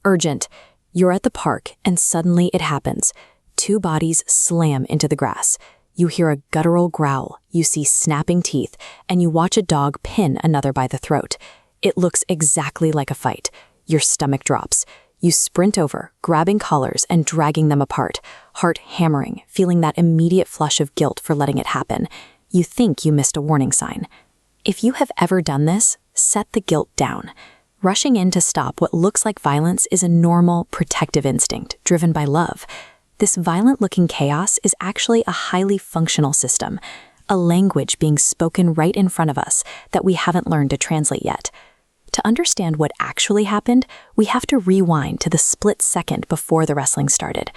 Urgent. You're at the park, and suddenly it happens. Two bodies slam into the grass. You hear a guttural growl, you see snapping teeth, and you watch a dog pin another by the throat. It looks exactly like a fight. Your stomach drops. You sprint over, grabbing collars and dragging them apart, heart hammering, feeling that immediate flush of guilt for letting it happen. You think you missed a warning sign. If you have ever done this, set the guilt down. Rushing in to stop what looks like violence is a normal, protective instinct driven by love. This violent-looking chaos is actually a highly functional system, a language being spoken right in front of us that we haven't learned to translate yet. To understand what actually happened, we have to rewind to the split second before the wrestling started.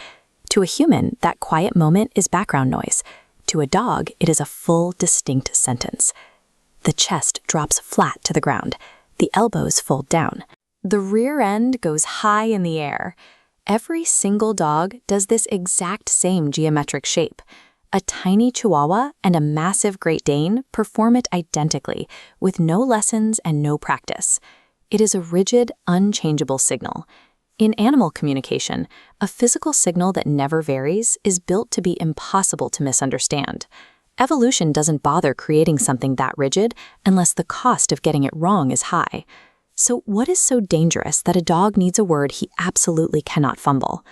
To a human, that quiet moment is background noise. To a dog, it is a full, distinct sentence. The chest drops flat to the ground. The elbows fold down. The rear end goes high in the air. Every single dog does this exact same geometric shape. A tiny Chihuahua and a massive Great Dane perform it identically, with no lessons and no practice. It is a rigid, unchangeable signal. In animal communication, a physical signal that never varies is built to be impossible to misunderstand. Evolution doesn't bother creating something that rigid unless the cost of getting it wrong is high. So what is so dangerous that a dog needs a word he absolutely cannot fumble?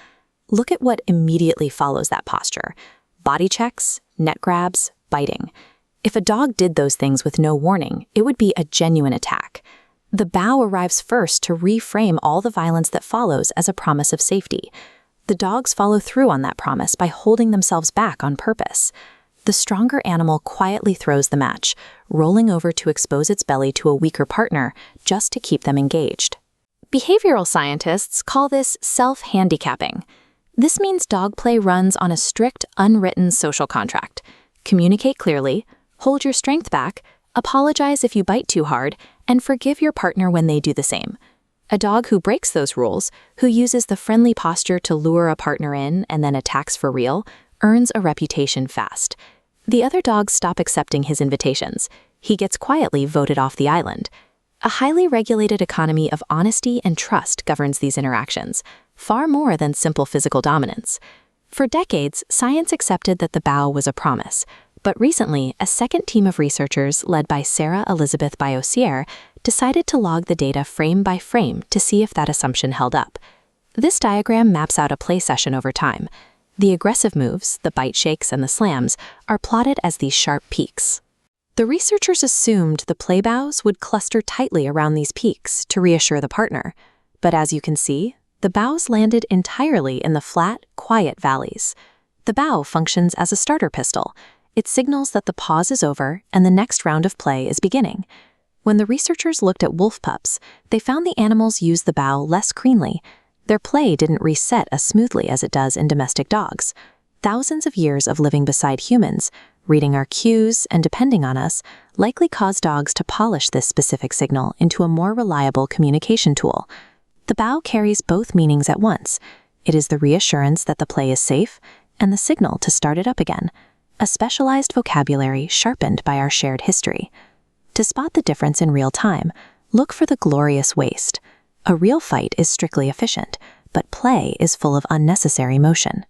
Look at what immediately follows that posture. Body checks, neck grabs, biting. If a dog did those things with no warning, it would be a genuine attack. The bow arrives first to reframe all the violence that follows as a promise of safety. The dogs follow through on that promise by holding themselves back on purpose. The stronger animal quietly throws the match, rolling over to expose its belly to a weaker partner just to keep them engaged. Behavioral scientists call this self-handicapping. This means dog play runs on a strict, unwritten social contract. Communicate clearly, hold your strength back, apologize if you bite too hard, and forgive your partner when they do the same. A dog who breaks those rules, who uses the friendly posture to lure a partner in and then attacks for real, earns a reputation fast. The other dogs stop accepting his invitations. He gets quietly voted off the island. A highly regulated economy of honesty and trust governs these interactions, far more than simple physical dominance. For decades, science accepted that the bow was a promise, but recently, a second team of researchers led by Sarah-Elizabeth Byosiere decided to log the data frame by frame to see if that assumption held up. This diagram maps out a play session over time. The aggressive moves, the bite shakes and the slams, are plotted as these sharp peaks. The researchers assumed the play bows would cluster tightly around these peaks to reassure the partner. But as you can see, the bows landed entirely in the flat, quiet valleys. The bow functions as a starter pistol. It signals that the pause is over and the next round of play is beginning. When the researchers looked at wolf pups, they found the animals used the bow less cleanly. Their play didn't reset as smoothly as it does in domestic dogs. Thousands of years of living beside humans, reading our cues and depending on us, likely caused dogs to polish this specific signal into a more reliable communication tool. The bow carries both meanings at once. It is the reassurance that the play is safe and the signal to start it up again, a specialized vocabulary sharpened by our shared history. To spot the difference in real time, look for the glorious waste. A real fight is strictly efficient, but play is full of unnecessary motion.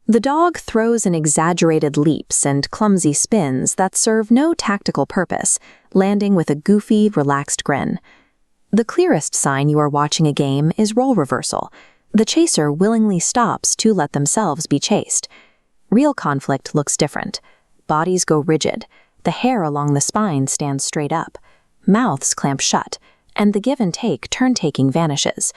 The dog throws in exaggerated leaps and clumsy spins that serve no tactical purpose, landing with a goofy, relaxed grin. The clearest sign you are watching a game is role reversal. The chaser willingly stops to let themselves be chased. Real conflict looks different. Bodies go rigid. The hair along the spine stands straight up. Mouths clamp shut, and the give and take turn-taking vanishes.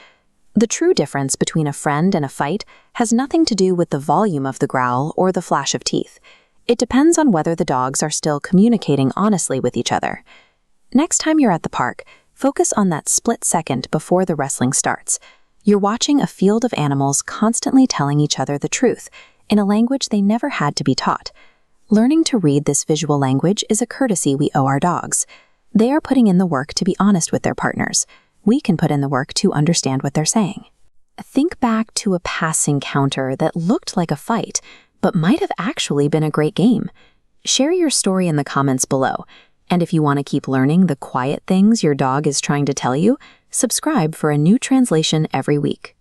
The true difference between a friend and a fight has nothing to do with the volume of the growl or the flash of teeth. It depends on whether the dogs are still communicating honestly with each other. Next time you're at the park, focus on that split second before the wrestling starts. You're watching a field of animals constantly telling each other the truth, in a language they never had to be taught. Learning to read this visual language is a courtesy we owe our dogs. They are putting in the work to be honest with their partners. We can put in the work to understand what they're saying. Think back to a passing counter that looked like a fight, but might have actually been a great game. Share your story in the comments below. And if you want to keep learning the quiet things your dog is trying to tell you, subscribe for a new translation every week.